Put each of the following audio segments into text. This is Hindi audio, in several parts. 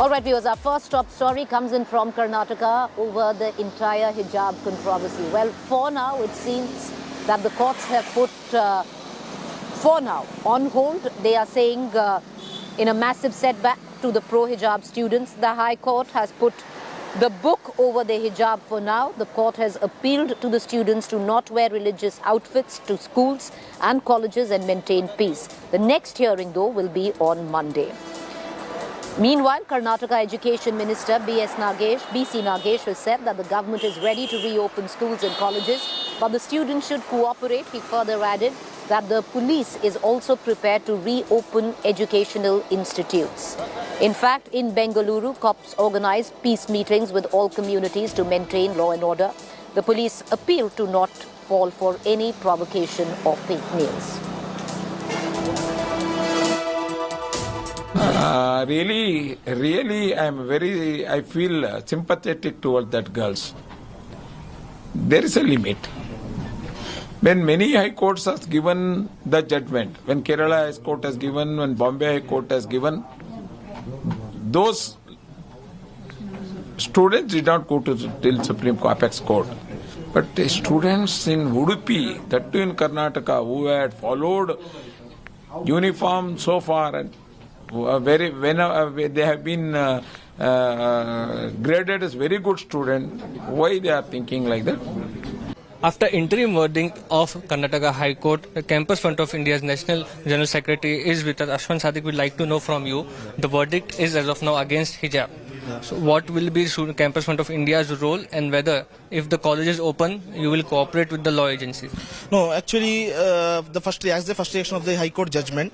All right, viewers, our first top story comes in from Karnataka over the entire hijab controversy. Well, for now, it seems that the courts have put, for now, on hold. They are saying in a massive setback to the pro-hijab students, the High Court has put the book over the hijab for now. The court has appealed to the students to not wear religious outfits to schools and colleges and maintain peace. The next hearing, though, will be on Monday. Meanwhile, Karnataka Education Minister B.C. Nagesh has said that the government is ready to reopen schools and colleges, but the students should cooperate. He further added that the police is also prepared to reopen educational institutes. In fact, in Bengaluru, cops organized peace meetings with all communities to maintain law and order. The police appealed to not fall for any provocation or fake news. Really, I feel sympathetic towards that girls. There is a limit. When many high courts have given the judgment, when Kerala High Court has given, when Bombay High Court has given, those students did not go to till Supreme Apex Court. But the students in Udupi, that too in Karnataka, who had followed uniform so far and they have been graded as very good student, why they are thinking like that? After interim verdict of Karnataka High Court, the Campus Front of India's National General Secretary is with us. Ashwan Sadiq would like to know from you, the verdict is as of now against hijab. So what will be Campus Front of India's role, and whether, if the college is open, you will cooperate with the law agencies? No, actually, as the first reaction of the High Court judgment,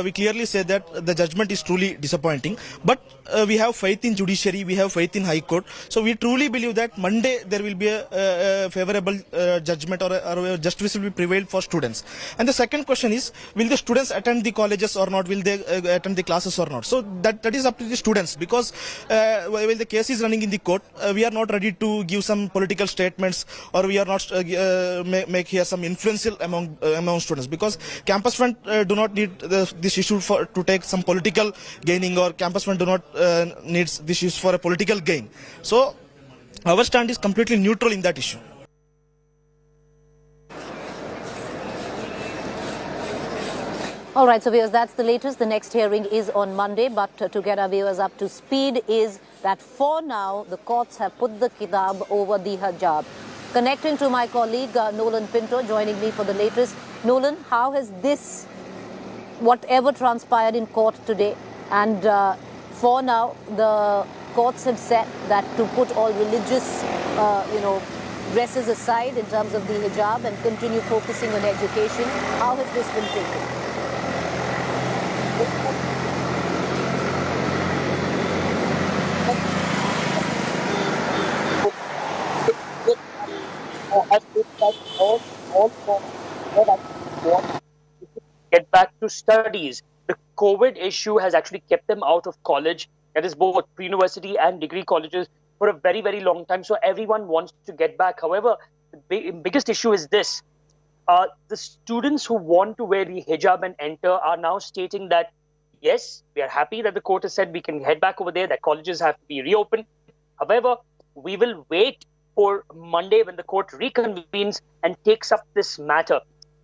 we clearly say that the judgment is truly disappointing. But we have faith in judiciary, we have faith in High Court. So we truly believe that Monday there will be a favorable judgment or justice will be prevailed for students. And the second question is, will the students attend the colleges or not? Will they attend the classes or not? So that is up to the students, because while the case is running in the court, we are not ready to give some political statements, or we are not make here some influential among students, because Campus Front do not need this issue to take some political gaining, or Campus Front do not needs this issue for a political gain. So our stand is completely neutral in that issue. All right, so viewers, that's the latest. The next hearing is on Monday, but to get our viewers up to speed is that for now, the courts have put the kitab over the hijab. Connecting to my colleague Nolan Pinto, joining me for the latest. Nolan, how has this, whatever transpired in court today, and for now, the courts have said that to put all religious, dresses aside in terms of the hijab and continue focusing on education. How has this been taken? Get back to studies. The COVID issue has actually kept them out of college, that is both pre-university and degree colleges, for a very, very long time. So everyone wants to get back. However, the biggest issue is this. The students who want to wear the hijab and enter are now stating that, yes, we are happy that the court has said we can head back over there, that colleges have to be reopened. However, we will wait for Monday when the court reconvenes and takes up this matter.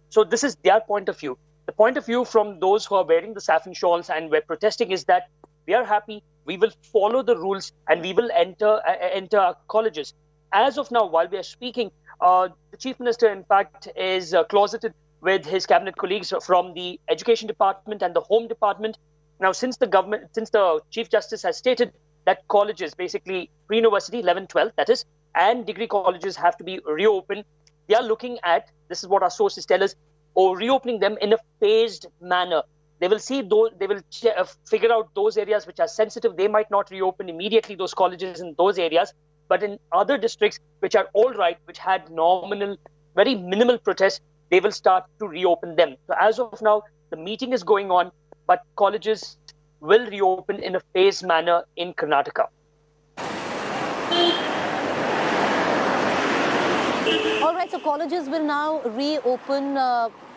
So this is their point of view. The point of view from those who are wearing the saffron shawls and we're protesting is that we are happy, we will follow the rules, and we will enter our colleges. As of now, while we are speaking, the Chief Minister, in fact, is closeted with his cabinet colleagues from the Education Department and the Home Department. Now, since the Chief Justice has stated that colleges, basically pre-university, 11, 12, that is, and degree colleges have to be reopened, they are looking at, this is what our sources tell us, or reopening them in a phased manner. They will see those, they will figure out those areas which are sensitive. They might not reopen immediately those colleges in those areas, but in other districts which are all right, which had very minimal protests, they will start to reopen them. So as of now, the meeting is going on, but colleges will reopen in a phased manner in Karnataka. All right, so colleges will now reopen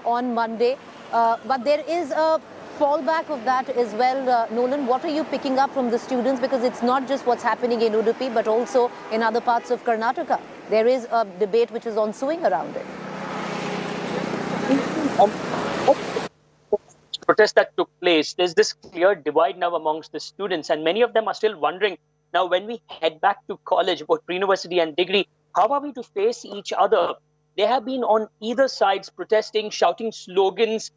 on Monday, but there is a fallback of that as well, Nolan, what are you picking up from the students? Because it's not just what's happening in Udupi, but also in other parts of Karnataka. There is a debate which is ensuing around it. Protest that took place, there's this clear divide now amongst the students, and many of them are still wondering, now when we head back to college, both pre-university and degree, how are we to face each other? They have been on either sides protesting, shouting slogans,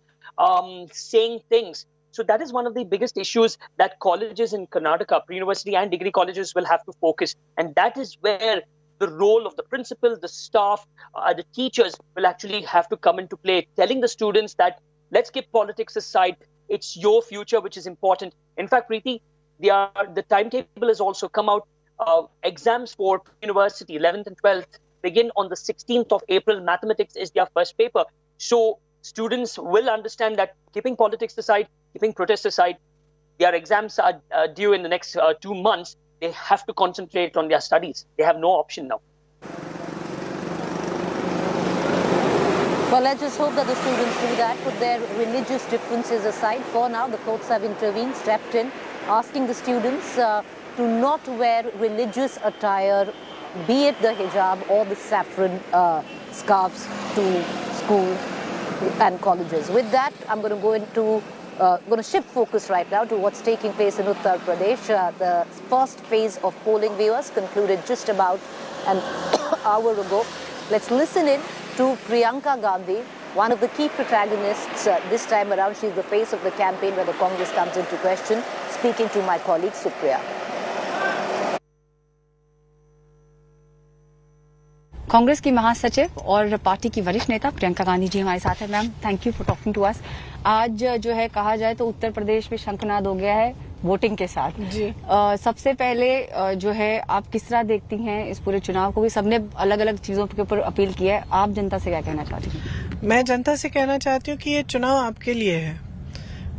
saying things. So that is one of the biggest issues that colleges in Karnataka, pre-university and degree colleges, will have to focus. And that is where the role of the principal, the staff, the teachers will actually have to come into play, telling the students that let's keep politics aside. It's your future which is important. In fact, Preeti, the timetable has also come out. Exams for university, 11th and 12th, begin on the 16th of April. Mathematics is their first paper. So students will understand that keeping politics aside, keeping protests aside, their exams are due in the next 2 months. They have to concentrate on their studies. They have no option now. Well, let's just hope that the students do that, put their religious differences aside. For now, the courts have intervened, stepped in, asking the students to not wear religious attire, be it the hijab or the saffron scarves, to school and colleges. With that, I'm going to shift focus right now to what's taking place in Uttar Pradesh. The first phase of polling viewers concluded just about an hour ago. Let's listen in to Priyanka Gandhi, one of the key protagonists this time around. She's the face of the campaign where the Congress comes into question, speaking to my colleague Supriya. Congress की महासचिव और पार्टी की वरिष्ठ नेता प्रियंका गांधी जी हमारे साथ है। Ma'am, thank you for talking to us. आज जो है कहा जाए तो उत्तर प्रदेश में शंखनाद हो गया है वोटिंग के साथ जी। सबसे पहले जो है आप किस तरह देखती हैं इस पूरे चुनाव को? भी सबने अलग अलग चीजों के ऊपर अपील किया है, आप जनता से क्या कहना चाहती हैं? मैं जनता से कहना चाहती हूँ कि ये चुनाव आपके लिए है।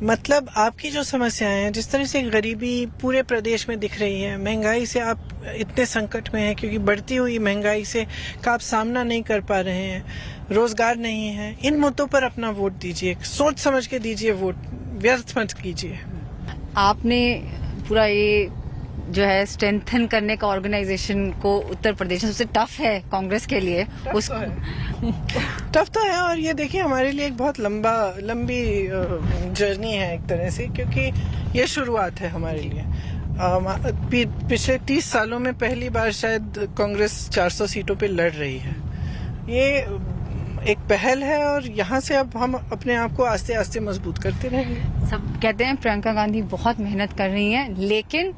मतलब आपकी जो समस्याएं हैं, जिस तरह से गरीबी पूरे प्रदेश में दिख रही है, महंगाई से आप इतने संकट में हैं क्योंकि बढ़ती हुई महंगाई से का आप सामना नहीं कर पा रहे हैं, रोजगार नहीं है, इन मुद्दों पर अपना वोट दीजिए, सोच समझ के दीजिए वोट, व्यर्थ मत कीजिए। आपने पूरा ये जो है स्ट्रेंथन करने का ऑर्गेनाइजेशन को उत्तर प्रदेश सबसे टफ है कांग्रेस के लिए, टफ तो है। और ये देखिए हमारे लिए एक बहुत लंबी जर्नी है एक तरह से, क्योंकि ये शुरुआत है हमारे लिए। पिछले 30 सालों में पहली बार शायद कांग्रेस 400 सीटों पे लड़ रही है। ये एक पहल है और यहाँ से अब हम अपने आप को आस्ते आस्ते मजबूत करते रहेंगे। सब कहते हैं प्रियंका गांधी बहुत मेहनत कर रही हैं लेकिन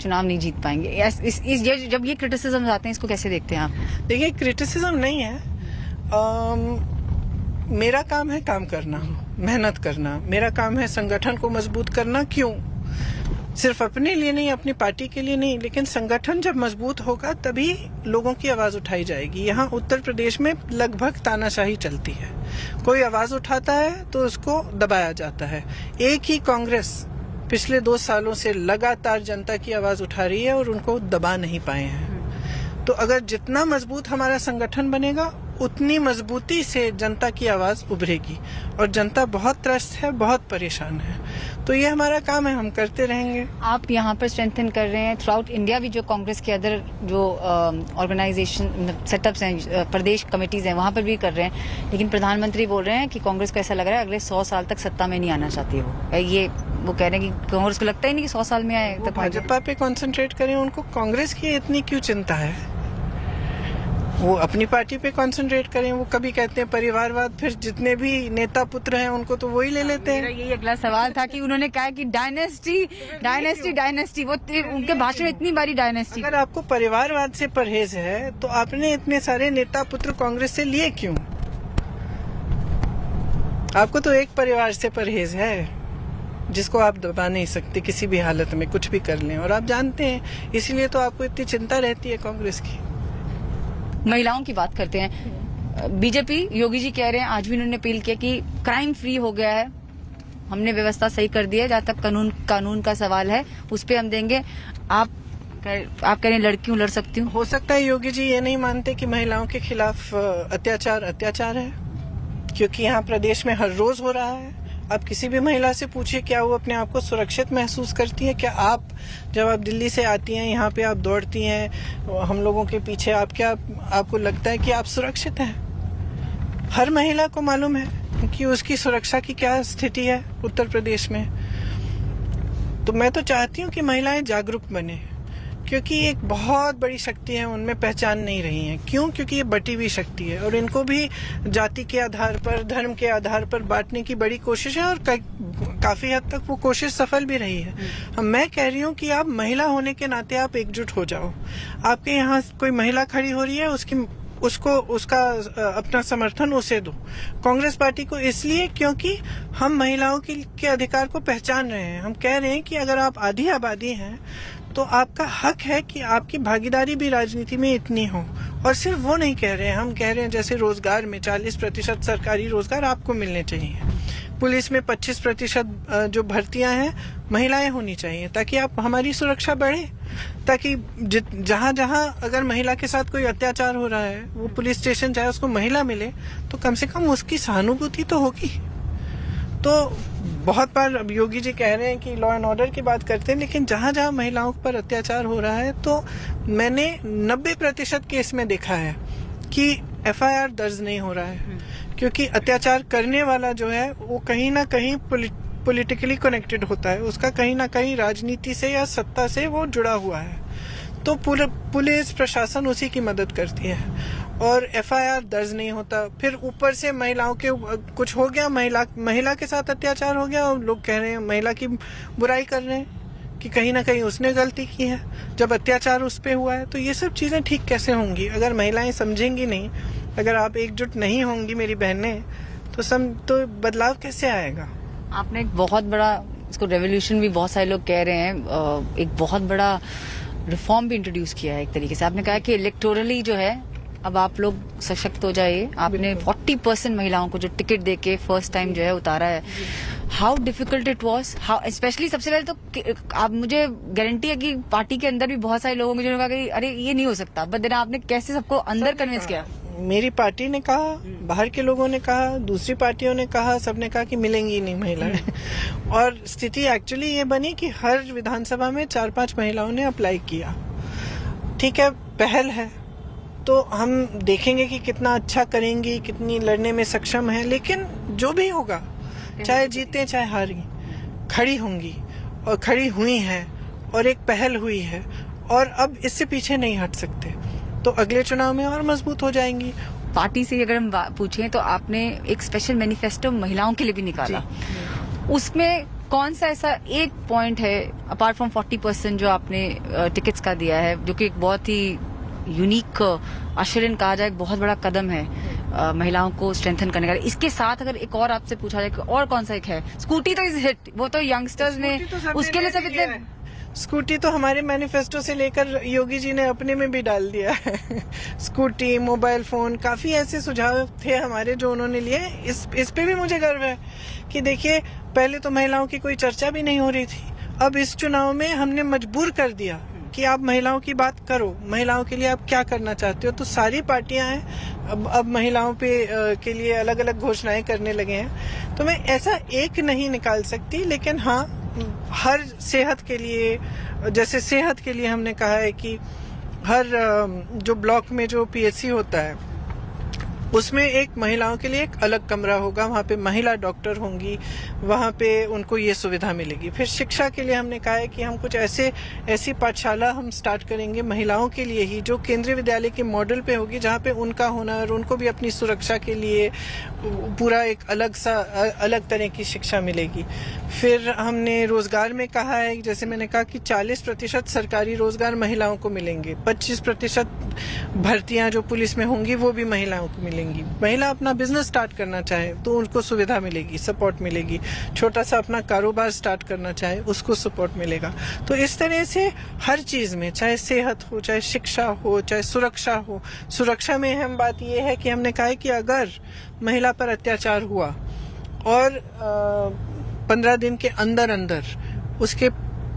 चुनाव नहीं जीत पाएंगे। जब ये क्रिटिसिज्म आते हैं इसको कैसे देखते हैं आप? देखिए, क्रिटिसिज्म नहीं है, मेरा काम है काम करना, मेहनत करना। मेरा काम है संगठन को मजबूत करना। क्यों? सिर्फ अपने लिए नहीं, अपनी पार्टी के लिए नहीं, लेकिन संगठन जब मजबूत होगा तभी लोगों की आवाज उठाई जाएगी। यहाँ उत्तर प्रदेश में लगभग तानाशाही चलती है, कोई आवाज उठाता है तो उसको दबाया जाता है। एक ही कांग्रेस पिछले 2 सालों से लगातार जनता की आवाज उठा रही है और उनको दबा नहीं पाए हैं। तो अगर जितना मजबूत हमारा संगठन बनेगा उतनी मजबूती से जनता की आवाज उभरेगी, और जनता बहुत त्रस्त है, बहुत परेशान है। तो ये हमारा काम है, हम करते रहेंगे। आप यहाँ पर स्ट्रेंथन कर रहे हैं, थ्रू आउट इंडिया भी जो कांग्रेस के अदर जो ऑर्गेनाइजेशन सेटअप्स हैं, प्रदेश कमेटीज हैं, वहाँ पर भी कर रहे हैं, लेकिन प्रधानमंत्री बोल रहे हैं कि कांग्रेस को ऐसा लग रहा है अगले 100 साल तक सत्ता में नहीं आना चाहती वो कह रहे हैं कि कांग्रेस को लगता ही नहीं कि 100 साल में आए। तो भाजपा पे कॉन्सेंट्रेट करें, उनको कांग्रेस की इतनी क्यों चिंता है? वो अपनी पार्टी पे कंसंट्रेट करें। वो कभी कहते हैं परिवारवाद, फिर जितने भी नेता पुत्र हैं उनको तो वही ले लेते हैं। मेरा यही अगला सवाल था कि उन्होंने कहा कि डायनेस्टी वो उनके भाषण में इतनी बारी डायनेस्टी। अगर आपको परिवारवाद से परहेज है तो आपने इतने सारे नेता पुत्र कांग्रेस से लिए क्यों? आपको तो एक परिवार से परहेज है जिसको आप दबा नहीं सकते किसी भी हालत में, कुछ भी कर लें, और आप जानते हैं, इसीलिए तो आपको इतनी चिंता रहती है कांग्रेस की। महिलाओं की बात करते हैं। बीजेपी, योगी जी कह रहे हैं, आज भी उन्होंने अपील किया कि क्राइम फ्री हो गया है, हमने व्यवस्था सही कर दी है, जहां तक कानून का सवाल है उस पर हम देंगे। आप कह रहे हैं लड़कियों लड़ सकती हूँ। हो सकता है योगी जी ये नहीं मानते कि महिलाओं के खिलाफ अत्याचार है, क्योंकि यहाँ प्रदेश में हर रोज हो रहा है। आप किसी भी महिला से पूछिए, क्या वो अपने आप को सुरक्षित महसूस करती है? क्या आप जब आप दिल्ली से आती हैं, यहाँ पे आप दौड़ती हैं हम लोगों के पीछे, आपको लगता है कि आप सुरक्षित हैं? हर महिला को मालूम है कि उसकी सुरक्षा की क्या स्थिति है उत्तर प्रदेश में। तो मैं तो चाहती हूँ कि महिलाएं जागरूक बने, क्योंकि एक बहुत बड़ी शक्ति है उनमें पहचान नहीं रही है। क्यों? क्योंकि ये बटी हुई शक्ति है और इनको भी जाति के आधार पर, धर्म के आधार पर बांटने की बड़ी कोशिश है और काफी हद तक वो कोशिश सफल भी रही है। मैं कह रही हूँ कि आप महिला होने के नाते आप एकजुट हो जाओ। आपके यहाँ कोई महिला खड़ी हो रही है, उसका अपना समर्थन उसे दो। कांग्रेस पार्टी को इसलिए क्योंकि हम महिलाओं के अधिकार को पहचान रहे हैं। हम कह रहे हैं कि अगर आप आधी आबादी हैं तो आपका हक है कि आपकी भागीदारी भी राजनीति में इतनी हो। और सिर्फ वो नहीं कह रहे हैं, हम कह रहे हैं जैसे रोजगार में 40% सरकारी रोजगार आपको मिलने चाहिए, पुलिस में 25% जो भर्तियां हैं महिलाएं होनी चाहिए, ताकि आप हमारी सुरक्षा बढ़े, ताकि जहां जहां अगर महिला के साथ कोई अत्याचार हो रहा है वो पुलिस स्टेशन जाए, उसको महिला मिले तो कम से कम उसकी सहानुभूति तो होगी। तो बहुत बार अब योगी जी कह रहे हैं कि लॉ एंड ऑर्डर की बात करते हैं, लेकिन जहां जहां महिलाओं पर अत्याचार हो रहा है तो मैंने 90% केस में देखा है कि FIR दर्ज नहीं हो रहा है, क्योंकि अत्याचार करने वाला जो है वो कहीं ना कहीं पॉलिटिकली कनेक्टेड होता है, उसका कहीं ना कहीं राजनीति से या सत्ता से वो जुड़ा हुआ है। तो पुलिस प्रशासन उसी की मदद करती है और FIR दर्ज नहीं होता। फिर ऊपर से महिलाओं के कुछ हो गया, महिला के साथ अत्याचार हो गया और लोग कह रहे हैं, महिला की बुराई कर रहे हैं कि कहीं ना कहीं उसने गलती की है जब अत्याचार उस पे हुआ है। तो ये सब चीजें ठीक कैसे होंगी अगर महिलाएं समझेंगी नहीं, अगर आप एकजुट नहीं होंगी मेरी बहनें, तो बदलाव कैसे आएगा? आपने एक बहुत बड़ा, इसको रेवोल्यूशन भी बहुत सारे लोग कह रहे हैं, एक बहुत बड़ा रिफॉर्म भी इंट्रोड्यूस किया है एक तरीके से। आपने कहा कि इलेक्टोरली जो है अब आप लोग सशक्त हो जाइए। आपने 40% महिलाओं को जो टिकट देके फर्स्ट टाइम जो है उतारा है। How difficult it was, how specially सबसे पहले तो आप, मुझे गारंटी है कि पार्टी के अंदर भी बहुत सारे लोगों ने कहा कि अरे ये नहीं हो सकता, बट देन आपने कैसे सबको अंदर कन्विंस किया? मेरी पार्टी ने कहा, बाहर के लोगों ने कहा, दूसरी पार्टियों ने कहा, सबने कहा कि मिलेंगी नहीं महिलाएं। और स्थिति एक्चुअली ये बनी कि हर विधानसभा में 4-5 महिलाओं ने अप्लाई किया। ठीक है, पहल है तो हम देखेंगे कि कितना अच्छा करेंगी, कितनी लड़ने में सक्षम है, लेकिन जो भी होगा, चाहे जीते चाहे हारी, खड़ी होंगी और खड़ी हुई हैं और एक पहल हुई है और अब इससे पीछे नहीं हट सकते। तो अगले चुनाव में और मजबूत हो जाएंगी। पार्टी से अगर हम पूछें तो आपने एक स्पेशल मैनिफेस्टो महिलाओं के लिए भी निकाला, उसमें कौन सा ऐसा एक पॉइंट है अपार्ट फ्रॉम 40% जो आपने टिकट्स का दिया है, जो कि एक बहुत ही यूनिक अशरिन कहा जाए, एक बहुत बड़ा कदम है महिलाओं को स्ट्रेंथन करने का? इसके साथ अगर एक और आपसे पूछा जाए और कौन सा एक है? स्कूटी तो इज हिट, वो तो यंगस्टर्स ने उसके लिए सब इतने, स्कूटी तो हमारे मैनिफेस्टो से लेकर योगी जी ने अपने में भी डाल दिया है। स्कूटी, मोबाइल फोन, काफी ऐसे सुझाव थे हमारे जो उन्होंने लिए। इस पे भी मुझे गर्व है कि देखिए, पहले तो महिलाओं की कोई चर्चा भी नहीं हो रही थी, अब इस चुनाव में हमने मजबूर कर दिया कि आप महिलाओं की बात करो, महिलाओं के लिए आप क्या करना चाहते हो। तो सारी पार्टियां हैं अब महिलाओं पे के लिए अलग अलग घोषणाएं करने लगे हैं। तो मैं ऐसा एक नहीं निकाल सकती, लेकिन हाँ, हर सेहत के लिए, जैसे सेहत के लिए हमने कहा है कि हर जो ब्लॉक में जो PHC होता है उसमें एक महिलाओं के लिए एक अलग कमरा होगा, वहाँ पे महिला डॉक्टर होंगी, वहाँ पे उनको ये सुविधा मिलेगी। फिर शिक्षा के लिए हमने कहा है कि हम कुछ ऐसी पाठशाला हम स्टार्ट करेंगे महिलाओं के लिए ही, जो केंद्रीय विद्यालय के मॉडल पे होगी, जहाँ पे उनका हुनर, उनको भी अपनी सुरक्षा के लिए पूरा एक अलग तरह की शिक्षा मिलेगी। फिर हमने रोजगार में कहा है, जैसे मैंने कहा कि 40% सरकारी रोजगार महिलाओं को मिलेंगे, 25% भर्तियां जो पुलिस में होंगी वो भी महिलाओं को मिलेंगी। महिला अपना बिजनेस स्टार्ट करना चाहे तो उनको सुविधा मिलेगी, सपोर्ट मिलेगी। छोटा सा अपना कारोबार स्टार्ट करना चाहे उसको सपोर्ट मिलेगा। तो इस तरह से हर चीज में, चाहे सेहत हो, चाहे शिक्षा हो, चाहे सुरक्षा हो। सुरक्षा में अहम बात यह है कि हमने कहा है कि अगर महिला पर अत्याचार हुआ और 15 दिन के अंदर अंदर उसके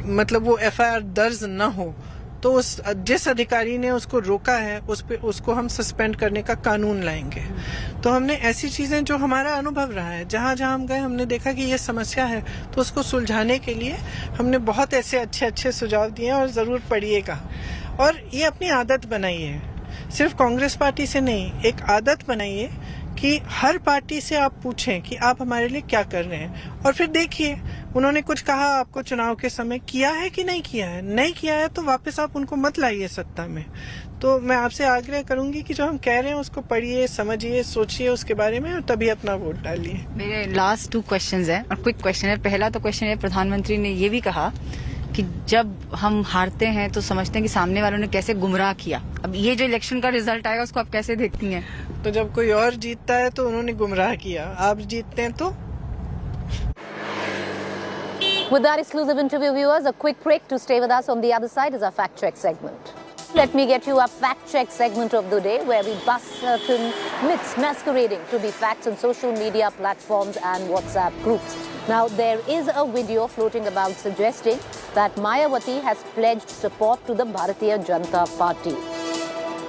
मतलब वो FIR दर्ज न हो तो उस जिस अधिकारी ने उसको रोका है उसको हम सस्पेंड करने का कानून लाएंगे। तो हमने ऐसी चीजें, जो हमारा अनुभव रहा है, जहां जहां हम गए हमने देखा कि ये समस्या है, तो उसको सुलझाने के लिए हमने बहुत ऐसे अच्छे अच्छे सुझाव दिए और जरूर पढ़िएगा। और ये अपनी आदत बनाइए, सिर्फ कांग्रेस पार्टी से नहीं, एक आदत बनाइए कि हर पार्टी से आप पूछें कि आप हमारे लिए क्या कर रहे हैं, और फिर देखिए उन्होंने कुछ कहा आपको चुनाव के समय, किया है कि नहीं किया है। नहीं किया है तो वापस आप उनको मत लाइए सत्ता में। तो मैं आपसे आग्रह करूंगी कि जो हम कह रहे हैं उसको पढ़िए, समझिए, सोचिए उसके बारे में, और तभी अपना वोट डालिए। मेरे लास्ट 2 क्वेश्चंस हैं और क्विक क्वेश्चन है। पहला तो क्वेश्चन है, प्रधानमंत्री ने ये भी कहा कि जब हम हारते हैं तो समझते हैं कि सामने वालों ने कैसे गुमराह किया। अब ये जो इलेक्शन का रिजल्ट आएगा उसको आप कैसे देखती हैं? तो जब कोई और जीतता है तो उन्होंने गुमराह किया, आप जीतते हैं तो। With that exclusive interview, viewers, a quick break. To stay with us on the other side is our fact check segment. Let me get you a fact check segment of the day, where we bust certain myths masquerading to be facts on social media platforms and WhatsApp groups. Now, there is a video floating about suggesting that Mayawati has pledged support to the Bharatiya Janata Party.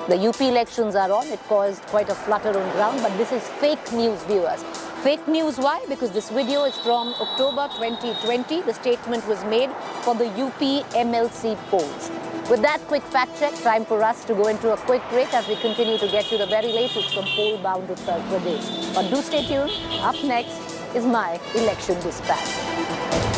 The UP elections are on. It caused quite a flutter on ground, but this is fake news, viewers. Fake news, why? Because this video is from October 2020. The statement was made for the UP MLC polls. With that quick fact check, time for us to go into a quick break as we continue to get you the very latest from poll-bound Uttar Pradesh. But do stay tuned. Up next is my election dispatch.